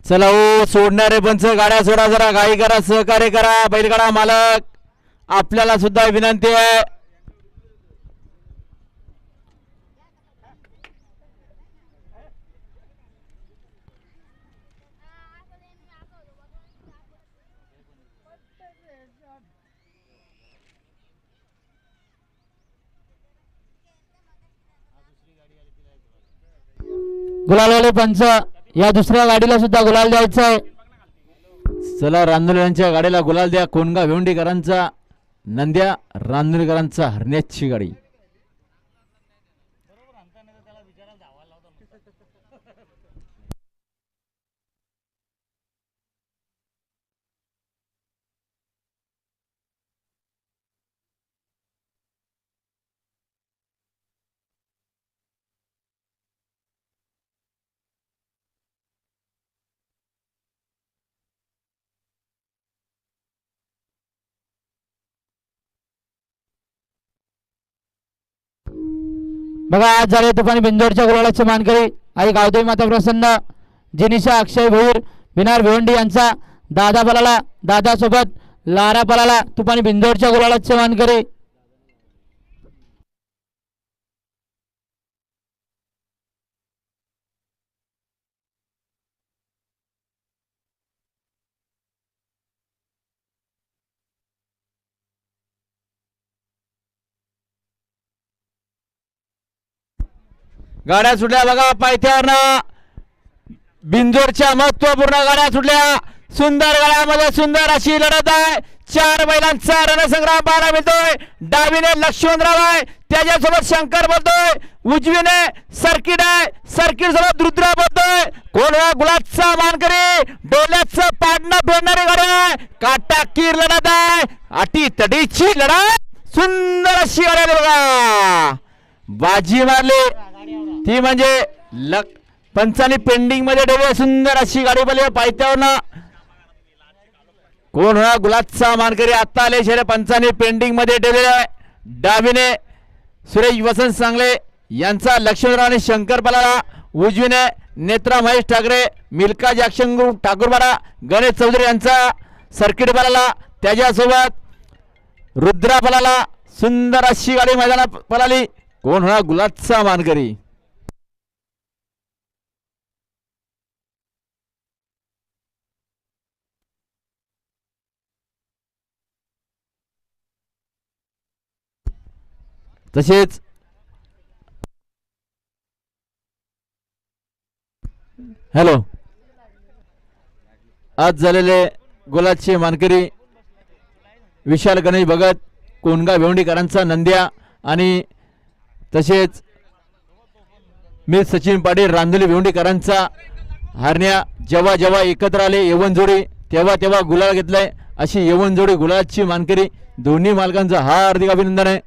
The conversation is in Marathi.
चला हो सोडणारे पंच गाड्या सोडा, जरा गाई करा, सहकार्य करा बैलगाडा मालक, आपल्याला सुद्धा विनंती आहे. गुलालवाले पंच या दुसऱ्या गाडीला सुद्धा गुलाल द्यायचा आहे. चला रांदुलीकरांच्या गाडीला गुलाल द्या. कोणगा भिवंडीकरांचा नंद्या, रांदुलीकरांचा हरण्याची गाडी. बघा आज झाले तुफानी बिंदोडच्या गुलालाचे मानकरी आई गावदेवी माता प्रसन्न, जिनिशा अक्षय भोईर, बिनार भिवंडी यांचा दादा पलाला, दादा सोबत लारा पलाला तुफानी बिंदोडच्या गुलालाचे मानकरी. गाड्या सुटल्या बघा पायथ्यावरनं. बिंजोरच्या महत्वपूर्ण गाड्या सुटल्या. सुंदर गाड्यामध्ये सुंदर अशी लढत आहे. 4 बैलांचा रणसंग्राम पाहायला मिळतोय. डावीने लक्ष्मणराव आहे, त्याच्यासोबत शंकर बोलतोय. उजवीने सर्किट आहे, सर्किट सोबत रुद्रा बोलतोय. कोण हा गुलाबचा मानकरी, डोल्याचं पाडणं फेडणारी गाडी आहे. काटाकीर लढत आहे, अटी तडीची लढत. सुंदर अशी गाडी बघा, बाजी मारली ती म्हणजे पंचानी पेंडिंग मध्ये ठेवली. सुंदर अशी गाडी बोलली पायथ्यावरनं. कोण हा गुलाबचा मानकरी, आता आले शेरे पंचानी पेंडिंग मध्ये ठेवलेले आहे. डावीने सुरेश वसंत सांगले यांचा लक्ष्मणराव आणि शंकर पलाला, उजवीने नेत्रा महेश ठाकरे, मिल्का जॅक्शन ग्रुप ठाकूरपाडा, गणेश चौधरी यांचा सर्किट पलाला, त्याच्यासोबत रुद्रा पलाला. सुंदर अशी गाडी मैदानात पलाली. कोण हा गुलाबचा मानकरी. तसेच हॅलो, आज झालेले गुलाबचे मानकरी विशाल गणेश भगत, कोणगा भिवंडीकरांचा नंद्या आणि तसेच मी सचिन पाटील रांदोली भिवंडीकरांचा हरण्या. जेव्हा जेव्हा एकत्र आले यवन जोडी तेव्हा तेव्हा गुलाल घेतलाय. अशी यवन जोडी गुलाबची मानकरी दोन्ही मालकांचं हार्दिक अभिनंदन आहे.